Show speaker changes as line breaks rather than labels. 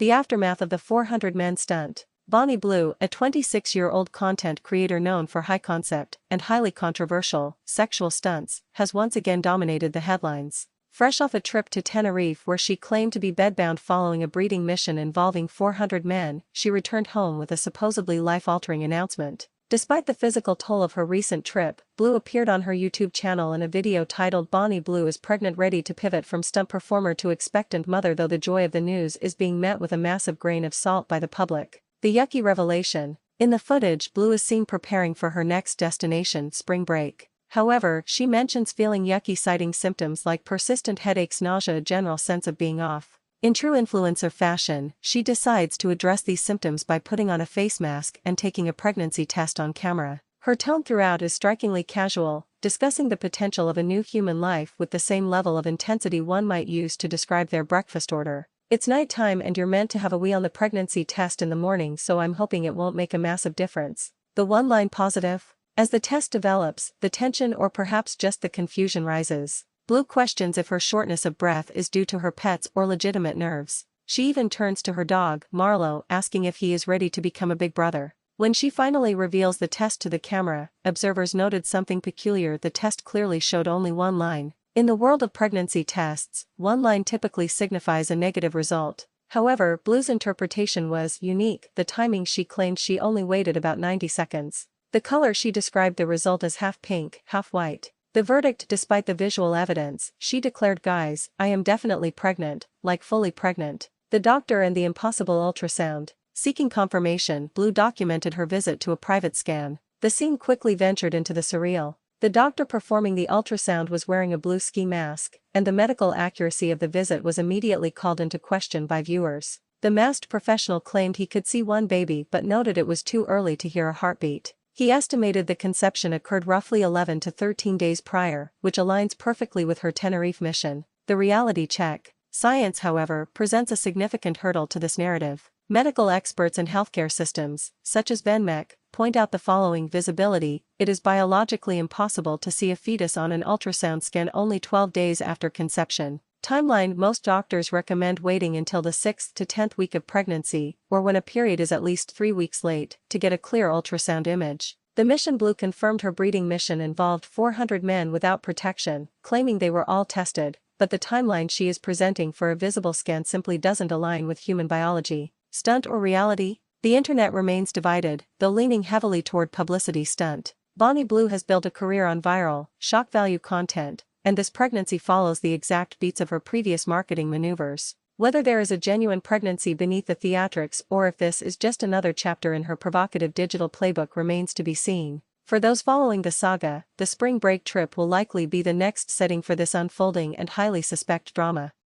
The aftermath of the 400 men stunt. Bonnie Blue, a 26-year-old content creator known for high-concept and highly controversial sexual stunts, has once again dominated the headlines. Fresh off a trip to Tenerife where she claimed to be bedbound following a breeding mission involving 400 men, she returned home with a supposedly life-altering announcement. Despite the physical toll of her recent trip, Blue appeared on her YouTube channel in a video titled "Bonnie Blue is Pregnant, Ready to Pivot from Stunt Performer to Expectant Mother," though the joy of the news is being met with a massive grain of salt by the public. The yucky revelation. In the footage, Blue is seen preparing for her next destination, spring break. However, she mentions feeling yucky, citing symptoms like persistent headaches, nausea, a general sense of being off. In true influencer fashion, she decides to address these symptoms by putting on a face mask and taking a pregnancy test on camera. Her tone throughout is strikingly casual, discussing the potential of a new human life with the same level of intensity one might use to describe their breakfast order. "It's nighttime and you're meant to have a wee on the pregnancy test in the morning, so I'm hoping it won't make a massive difference." The one-line positive. As the test develops, the tension or perhaps just the confusion rises. Blue questions if her shortness of breath is due to her pets or legitimate nerves. She even turns to her dog, Marlo, asking if he is ready to become a big brother. When she finally reveals the test to the camera, observers noted something peculiar. The test clearly showed only one line. In the world of pregnancy tests, one line typically signifies a negative result. However, Blue's interpretation was unique. The timing: she claimed she only waited about 90 seconds. The color: she described the result as half pink, half white. The verdict: despite the visual evidence, she declared, "Guys, I am definitely pregnant, like fully pregnant." The doctor and the impossible ultrasound. Seeking confirmation, Blue documented her visit to a private scan. The scene quickly ventured into the surreal. The doctor performing the ultrasound was wearing a blue ski mask, and the medical accuracy of the visit was immediately called into question by viewers. The masked professional claimed he could see one baby but noted it was too early to hear a heartbeat. He estimated the conception occurred roughly 11 to 13 days prior, which aligns perfectly with her Tenerife mission. The reality check. Science, however, presents a significant hurdle to this narrative. Medical experts and healthcare systems, such as VenMech, point out the following: visibility: it is biologically impossible to see a fetus on an ultrasound scan only 12 days after conception. Timeline: most doctors recommend waiting until the 6th to 10th week of pregnancy, or when a period is at least 3 weeks late, to get a clear ultrasound image. The mission: Blue confirmed her breeding mission involved 400 men without protection, claiming they were all tested, but the timeline she is presenting for a visible scan simply doesn't align with human biology. Stunt or reality? The internet remains divided, though leaning heavily toward publicity stunt. Bonnie Blue has built a career on viral, shock value content, and this pregnancy follows the exact beats of her previous marketing maneuvers. Whether there is a genuine pregnancy beneath the theatrics or if this is just another chapter in her provocative digital playbook remains to be seen. For those following the saga, the spring break trip will likely be the next setting for this unfolding and highly suspect drama.